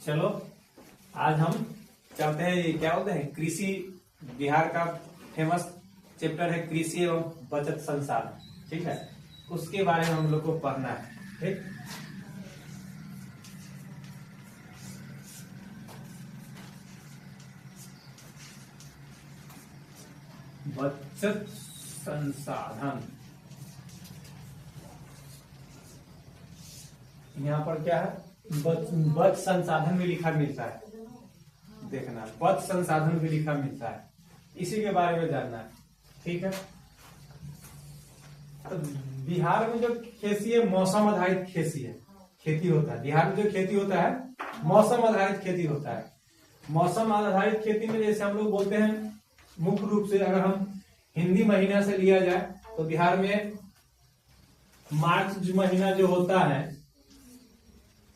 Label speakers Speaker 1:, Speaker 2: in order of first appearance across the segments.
Speaker 1: चलो आज हम चलते हैं, ये क्या बोलते हैं, कृषि। बिहार का फेमस चैप्टर है कृषि एवं बचत संसाधन। ठीक है, उसके बारे में हम लोग को पढ़ना है। ठीक, बचत संसाधन, यहाँ पर क्या है, बच संसाधन भी लिखा मिलता है। देखना, बच संसाधन भी लिखा मिलता है, इसी के बारे में जानना है। ठीक है, तो बिहार में जो खेती है मौसम आधारित खेती होता है। बिहार में जो खेती होता है मौसम आधारित खेती होता है। मौसम आधारित खेती में जैसे हम लोग बोलते हैं, मुख्य रूप से अगर हम हिंदी महीना से लिया जाए तो बिहार में मार्च महीना जो होता है,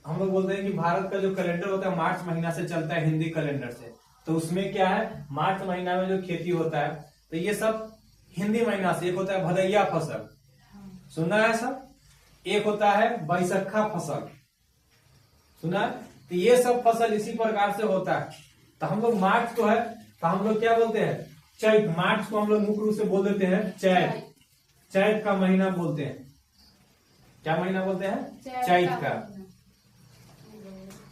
Speaker 1: हम लोग बोलते हैं कि भारत का जो कैलेंडर होता है मार्च महीना से चलता है, हिंदी कैलेंडर से। तो उसमें क्या है, मार्च महीना में जो खेती होता है, तो ये सब हिंदी महीना से। एक होता है भदैया फसल, सुना है सब। एक होता है बैसखा फसल, सुना है। तो ये सब फसल इसी प्रकार से होता है। तो हम लोग मार्च को है तो हम लोग क्या बोलते हैं, चैत। मार्च को हम लोग मुख्य रूप से बोल देते हैं चैत। चैत का महीना बोलते हैं। क्या महीना बोलते हैं? चैत का।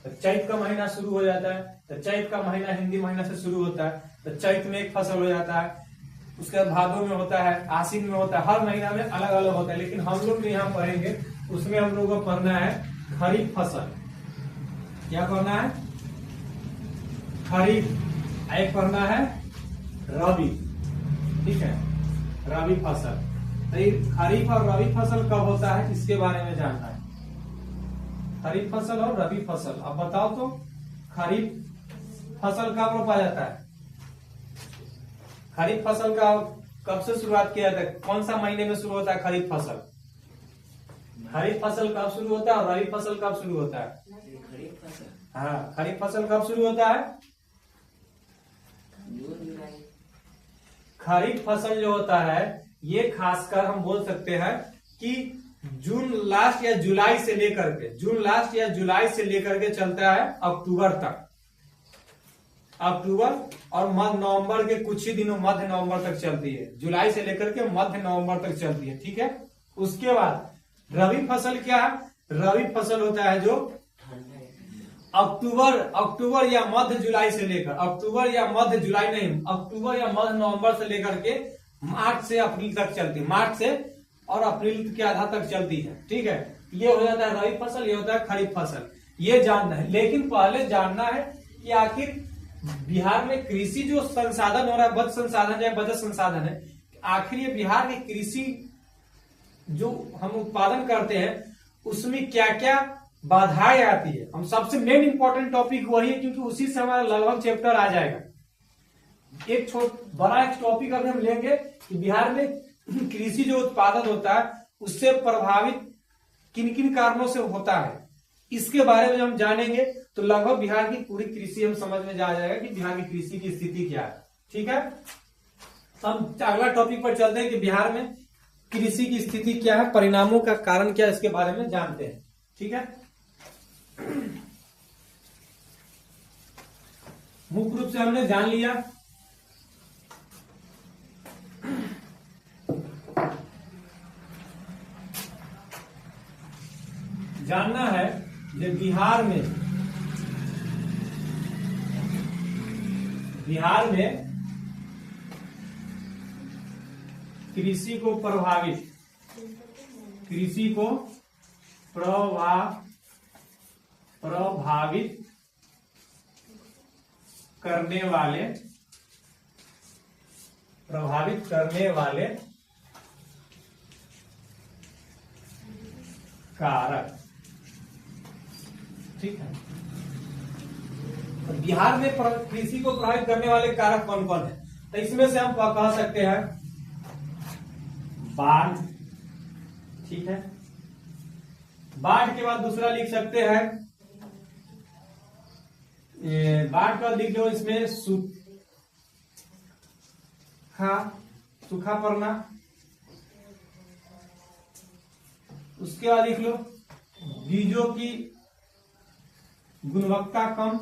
Speaker 1: तो चैत का महीना शुरू हो जाता है, तो चैत का महीना हिंदी महीना से शुरू होता है। तो चैत में एक फसल हो जाता है, उसके बाद भादो में होता है, आश्विन में होता है। हर महीना में अलग अलग होता है, लेकिन हम लोग जो यहाँ पढ़ेंगे उसमें हम लोग को पढ़ना है खरीफ फसल। क्या पढ़ना है? खरीफ। एक पढ़ना है रबी। ठीक है, रबी फसल। तो ये खरीफ और रबी फसल कब होता है, इसके बारे में जानना है। खरीफ फसल और रबी फसल। अब बताओ तो, खरीफ फसल कब रोपा जाता है? खरीफ फसल का कब से शुरुआत किया जाता है? कौन सा महीने में शुरू होता है खरीफ फसल? खरीफ फसल कब शुरू होता है और रबी फसल कब शुरू होता है?
Speaker 2: खरीफ फसल।
Speaker 1: हाँ, खरीफ फसल कब शुरू होता है? खरीफ फसल जो होता है ये खासकर हम बोल सकते हैं कि जून लास्ट या जुलाई से लेकर के, जून लास्ट या जुलाई से लेकर के चलता है अक्टूबर तक। अक्टूबर और मध्य नवंबर के कुछ ही दिनों, मध्य नवंबर तक चलती है। जुलाई से लेकर के मध्य नवंबर तक चलती है। ठीक है, उसके बाद रबी फसल क्या है? रबी फसल होता है जो अक्टूबर या मध्य जुलाई से लेकर, अक्टूबर या मध्य जुलाई नहीं, अक्टूबर या मध्य नवंबर से लेकर के मार्च से अप्रैल तक चलती है। मार्च से और अप्रैल के आधा तक चलती है। ठीक है, ये हो जाता है रबी फसल, ये होता है खरीफ फसल। ये जानना है, लेकिन पहले जानना है कि आखिर बिहार में कृषि जो संसाधन हो रहा है, बचत संसाधन या बचत संसाधन है, आखिर ये बिहार की कृषि जो हम उत्पादन करते हैं उसमें क्या क्या बाधाएं आती है। हम सबसे मेन इंपॉर्टेंट टॉपिक वही है, क्योंकि उसी से हमारा लगभग चैप्टर आ जाएगा। एक बड़ा एक टॉपिक अगर हम लेंगे कि बिहार में कृषि जो उत्पादन होता है उससे प्रभावित किन किन कारणों से होता है, इसके बारे में हम जानेंगे तो लगभग बिहार की पूरी कृषि हम समझ में जा जाएगा कि बिहार की कृषि की स्थिति क्या है। ठीक है, तो हम अगला टॉपिक पर चलते हैं कि बिहार में कृषि की स्थिति क्या है, परिणामों का कारण क्या है, इसके बारे में जानते हैं। ठीक है, मुख्य रूप से हमने जान लिया जानना है कि बिहार में कृषि को प्रभावित करने वाले कारक। ठीक है, तो बिहार में कृषि को प्रभावित करने वाले कारक कौन कौन है? तो इसमें से हम कह सकते हैं बाढ़। ठीक है, बाढ़ के बाद दूसरा लिख सकते हैं, बाढ़ का लिख लो इसमें सूखा पड़ना। उसके बाद लिख लो बीजों गुणवत्ता कम,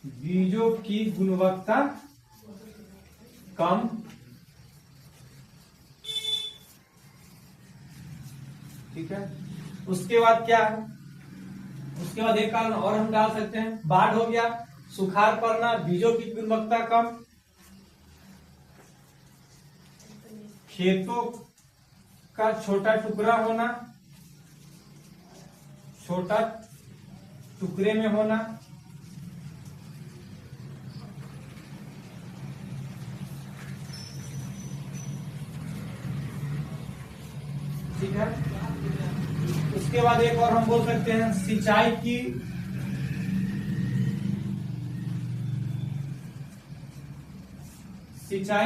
Speaker 1: बीजों की गुणवत्ता कम, ठीक है। उसके बाद क्या है, उसके बाद एक कारण और हम डाल सकते हैं, बाढ़ हो गया, सुखाड़ पड़ना, बीजों की गुणवत्ता कम, खेतों का छोटा टुकड़ा होना, छोटा टुकड़े में होना, ठीक है। उसके बाद एक और हम बोल सकते हैं, सिंचाई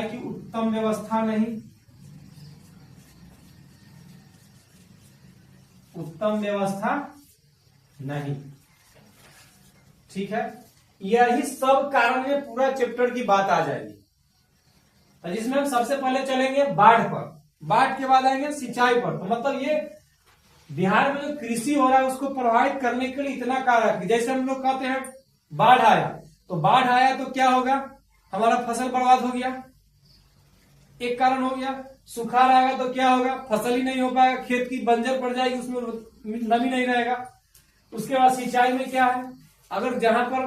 Speaker 1: की उत्तम व्यवस्था नहीं, उत्तम व्यवस्था नहीं, ठीक है। यही सब कारण में पूरा चैप्टर की बात आ जाएगी। तो जिसमें हम सबसे पहले चलेंगे बाढ़ पर, बाढ़ के बाद आएंगे सिंचाई पर। तो मतलब ये बिहार में जो कृषि हो रहा है उसको प्रभावित करने के लिए इतना कारक, जैसे हम लोग कहते हैं बाढ़ आया, तो बाढ़ आया तो क्या होगा, हमारा फसल बर्बाद हो गया, एक कारण हो गया। सुखाड़ आएगा तो क्या होगा, फसल ही नहीं हो पाएगा, खेत की बंजर पड़ जाएगी, उसमें नमी नहीं रहेगा। उसके बाद सिंचाई में क्या है, अगर जहां पर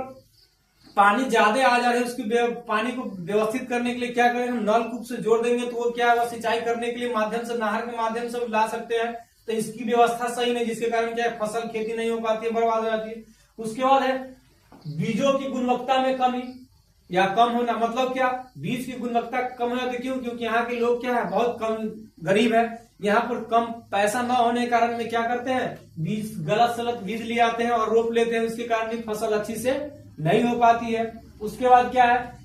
Speaker 1: पानी ज्यादा आ जा रहा है उसकी पानी को व्यवस्थित करने के लिए क्या करें, हम नलकूप से जोड़ देंगे तो वो क्या है, सिंचाई करने के लिए माध्यम से, नहर के माध्यम से ला सकते हैं। तो इसकी व्यवस्था सही नहीं, जिसके कारण क्या है, फसल खेती नहीं हो पाती है, बर्बाद हो जाती है। उसके बाद है बीजों की गुणवत्ता में कमी या कम होना, मतलब क्या, बीज की गुणवत्ता कम हो जाती है। क्यों? क्योंकि यहाँ के लोग क्या है, बहुत कम गरीब है, यहाँ पर कम पैसा न होने के कारण में क्या करते हैं, बीज गलत सलत बीज ले आते हैं और रोप लेते हैं, उसके कारण भी फसल अच्छी से नहीं हो पाती है। उसके बाद क्या है,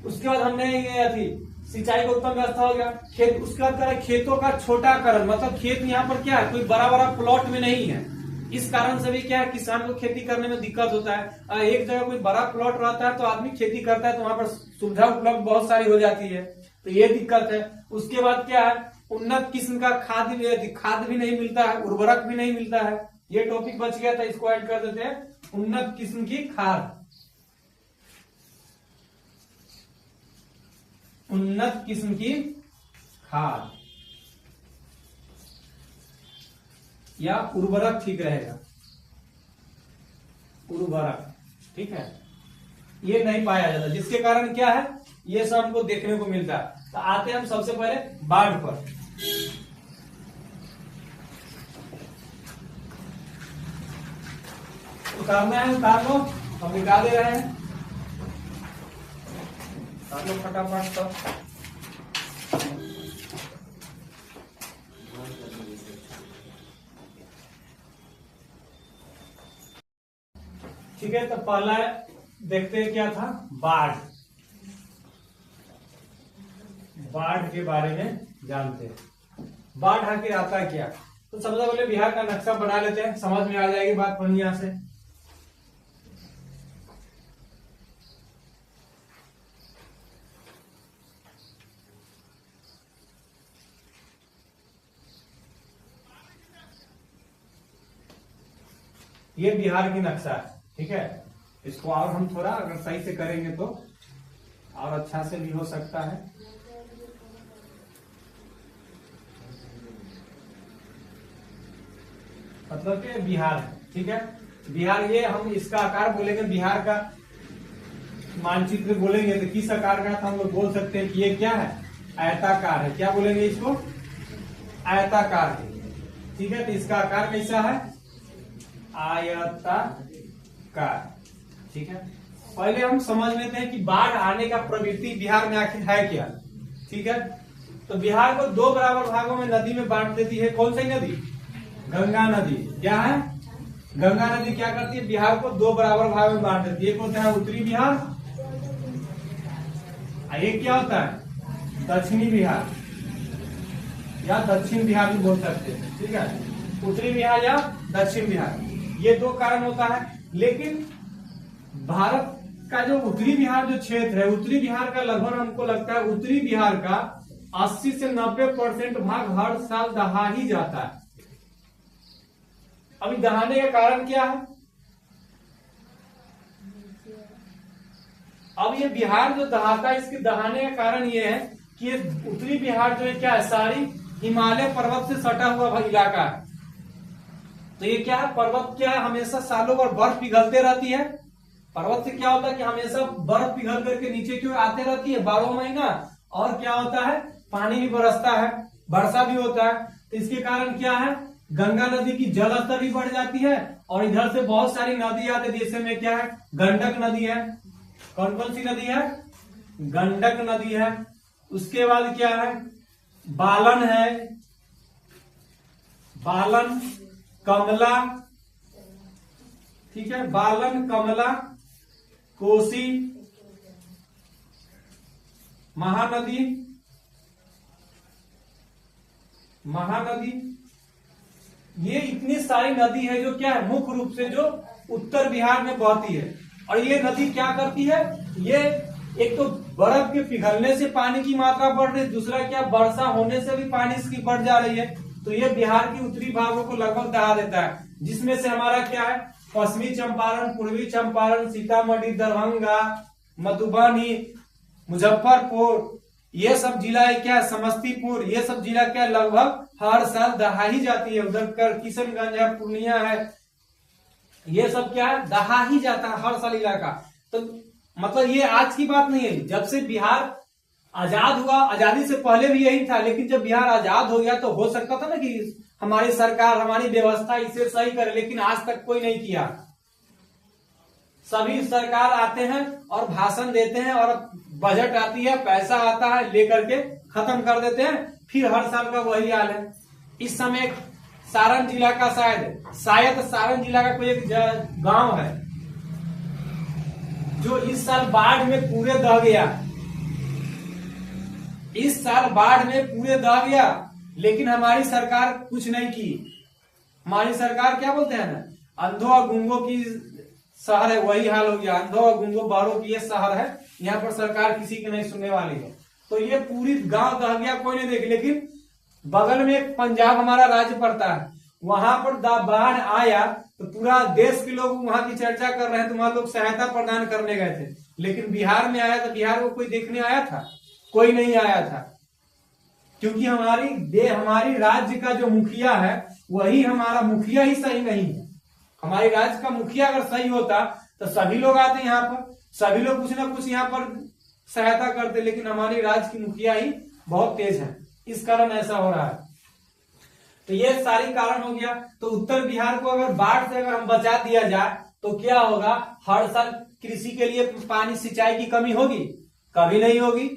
Speaker 1: उसके बाद हमने ये सिंचाई का उत्तम व्यवस्था हो गया, खेत। उसके बाद खेतों का छोटाकरण, मतलब खेत यहाँ पर क्या है, कोई बड़ा बड़ा प्लॉट में नहीं है, इस कारण से भी क्या है, किसान को खेती करने में दिक्कत होता है। एक जगह कोई बड़ा प्लॉट रहता है तो आदमी खेती करता है तो वहां पर सुविधा उपलब्ध बहुत सारी हो जाती है, तो ये दिक्कत है। उसके बाद क्या है, उन्नत किस्म का खाद भी नहीं मिलता है, उर्वरक भी नहीं मिलता है। ये टॉपिक बच गया था, इसको ऐड कर देते हैं, उन्नत किस्म की खाद, उन्नत किस्म की खाद या उर्वरक ठीक रहेगा, उर्वरक, ठीक है। ये नहीं पाया जाता, जिसके कारण क्या है, ये सब हमको देखने को मिलता है। तो आते हैं हम सबसे पहले बाढ़ पर। उतारना है, उतार लो, हम निकाल दे रहे हैं, उतार लो फटाफट सब। ठीक है, तो पहला देखते हैं क्या था, बाढ़। बाढ़ के बारे में जानते हैं, बाढ़ आके आता है क्या। तो सबसे पहले बिहार का नक्शा बना लेते हैं, समझ में आ जाएगी बात बढ़िया से। ये बिहार की नक्शा है, ठीक है। इसको और हम थोड़ा अगर सही से करेंगे तो और अच्छा से भी हो सकता है। मतलब कि बिहार है, ठीक है। बिहार, ये हम इसका आकार बोलेंगे, बिहार का मानचित्र बोलेंगे तो किस आकार का, तो हम लोग बोल सकते हैं कि ये क्या है, आयताकार है। क्या बोलेंगे इसको, आयताकार है, ठीक है। तो इसका आकार कैसा है, आयताकार, ठीक है। पहले हम समझ लेते हैं कि बाढ़ आने का प्रवृत्ति बिहार में आखिर है क्या, ठीक है। तो बिहार को दो बराबर भागों में नदी में बांट देती है। कौन सी नदी, गंगा नदी। क्या है, गंगा नदी क्या करती है, बिहार को दो बराबर भाग में बांट देती है। एक होता है उत्तरी बिहार, एक क्या होता है, दक्षिणी बिहार या दक्षिण बिहार भी बोल सकते हैं, ठीक है। उत्तरी बिहार या दक्षिण बिहार, ये दो कारण होता है। लेकिन भारत का जो उत्तरी बिहार जो क्षेत्र है, उत्तरी बिहार का लगभग हमको लगता है उत्तरी बिहार का 80 से 90% भाग हर साल दहा ही जाता है। अभी दहाने का कारण क्या है? अब ये बिहार जो दहाता है, इसके दहाने का कारण ये है कि ये उत्तरी बिहार जो है क्या है, सारी हिमालय पर्वत से सटा हुआ इलाका है। तो ये क्या है, पर्वत क्या है, हमेशा सालों भर बर्फ पिघलते रहती है। पर्वत से क्या होता है कि हमेशा बर्फ पिघल करके नीचे की ओर आते रहती है 12 महीना, और क्या होता है, पानी भी बरसता है, वर्षा भी होता है। तो इसके कारण क्या है, गंगा नदी की जल स्तर भी बढ़ जाती है, और इधर से बहुत सारी नदी आती है, जैसे में क्या है, गंडक नदी है। कौन कौन सी नदी है? गंडक नदी है। उसके बाद क्या है, बालन है, बालन, कमला, ठीक है, बालन, कमला, कोसी, महानदी, महानदी, ये इतनी सारी नदी है जो क्या है, मुख्य रूप से जो उत्तर बिहार में बहती है। और ये नदी क्या करती है, ये एक तो बर्फ के पिघलने से पानी की मात्रा बढ़ रही है, दूसरा क्या, वर्षा होने से भी पानी इसकी बढ़ जा रही है। तो ये बिहार की उत्तरी भागों को लगभग दहा देता है, जिसमें से हमारा क्या है, पश्चिमी चंपारण, पूर्वी चंपारण, सीतामढ़ी, दरभंगा, मधुबनी, मुजफ्फरपुर, ये सब जिला है क्या, समस्तीपुर, ये सब जिला क्या लगभग हर साल दहा ही जाती है। उधर कर किशनगंज है, पूर्णिया है, ये सब क्या है, दहा ही जाता है हर साल इलाका। तो मतलब ये आज की बात नहीं है, जब से बिहार आजाद हुआ, आजादी से पहले भी यही था, लेकिन जब बिहार आजाद हो गया तो हो सकता था ना कि हमारी सरकार, हमारी व्यवस्था इसे सही करे, लेकिन आज तक कोई नहीं किया। सभी सरकार आते हैं और भाषण देते हैं, और बजट आती है, पैसा आता है, लेकर के खत्म कर देते हैं, फिर हर साल का वही हाल है। इस समय सारण जिला का शायद सारण जिला का कोई एक गांव है जो इस साल बाढ़ में पूरे दह गया, इस साल बाढ़ में पूरे दह गया, लेकिन हमारी सरकार कुछ नहीं की। हमारी सरकार क्या बोलते हैं ना, अंधों और गूंगों की शहर है, वही हाल हो गया। अंधों और गूंगों बहरों की ये शहर है, यहाँ पर सरकार किसी की नहीं सुनने वाली है। तो ये पूरी गांव दह गया, कोई नहीं देखे। लेकिन बगल में एक पंजाब हमारा राज्य पड़ता है, वहां पर बाढ़ आया तो पूरा देश के लोग वहां की चर्चा कर रहे हैं, तो वहां लोग सहायता प्रदान करने गए थे। लेकिन बिहार में आया तो बिहार को कोई देखने आया था? कोई नहीं आया था, क्योंकि हमारी राज्य का जो मुखिया है वही हमारा मुखिया ही सही नहीं है। हमारे राज्य का मुखिया अगर सही होता तो सभी लोग आते यहाँ पर, सभी लोग कुछ ना कुछ यहाँ पर सहायता करते, लेकिन हमारी राज्य की मुखिया ही बहुत तेज है, इस कारण ऐसा हो रहा है। तो ये सारी कारण हो गया। तो उत्तर बिहार को अगर बाढ़ से अगर हम बचा दिया जाए तो क्या होगा, हर साल कृषि के लिए पानी, सिंचाई की कमी होगी? कभी नहीं होगी,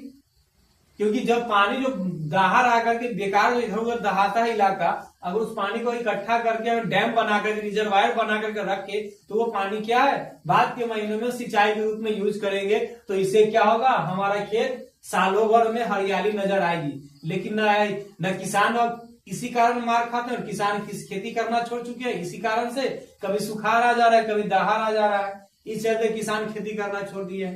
Speaker 1: क्योंकि जब पानी जो बाहर आकर के बेकार जो इधर उधर दहाता है इलाका, अगर उस पानी को इकट्ठा करके अगर डैम बना करके, रिजर्वायर बना करके रख के, तो वो पानी क्या है, बाद के महीनों में सिंचाई के रूप में यूज करेंगे। तो इससे क्या होगा, हमारा खेत सालों भर में हरियाली नजर आएगी। लेकिन न किसान अब इसी कारण मार खाते हैं, और किसान खेती करना छोड़ चुके हैं इसी कारण से। कभी सुखाड़ आ जा रहा है, कभी दहाड़ आ जा रहा है, इस चलते किसान खेती करना छोड़ दिए।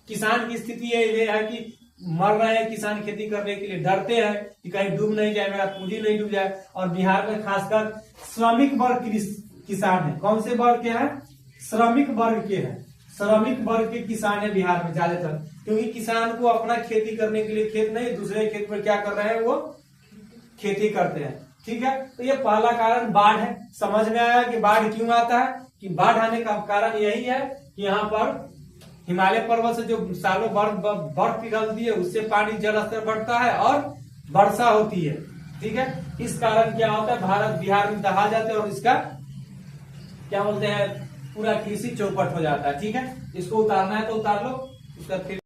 Speaker 1: किसान की स्थिति ये है कि मर रहे हैं, किसान खेती करने के लिए डरते हैं कि कहीं डूब नहीं जाए, मेरा पूंजी नहीं डूब जाए। और बिहार में खासकर श्रमिक वर्ग किसान है। कौन से वर्ग के हैं? श्रमिक वर्ग के हैं। श्रमिक वर्ग के किसान है बिहार में ज्यादातर, क्योंकि किसान को अपना खेती करने के लिए खेत नहीं, दूसरे खेत पर क्या कर रहे हैं, वो खेती करते हैं। ठीक है, तो ये पहला कारण बाढ़ है। समझ में आया कि बाढ़ क्यों आता है? कि बाढ़ आने का कारण यही है कि यहाँ पर हिमालय पर्वत से जो सालों बर्फ पिघलती है, उससे पानी जल स्तर बढ़ता है और वर्षा होती है। ठीक है, इस कारण क्या होता है, बिहार में दहा जाते हैं, और इसका क्या बोलते हैं, पूरा कृषि चौपट हो जाता है। ठीक है, इसको उतारना है तो उतार लो, उसका फिर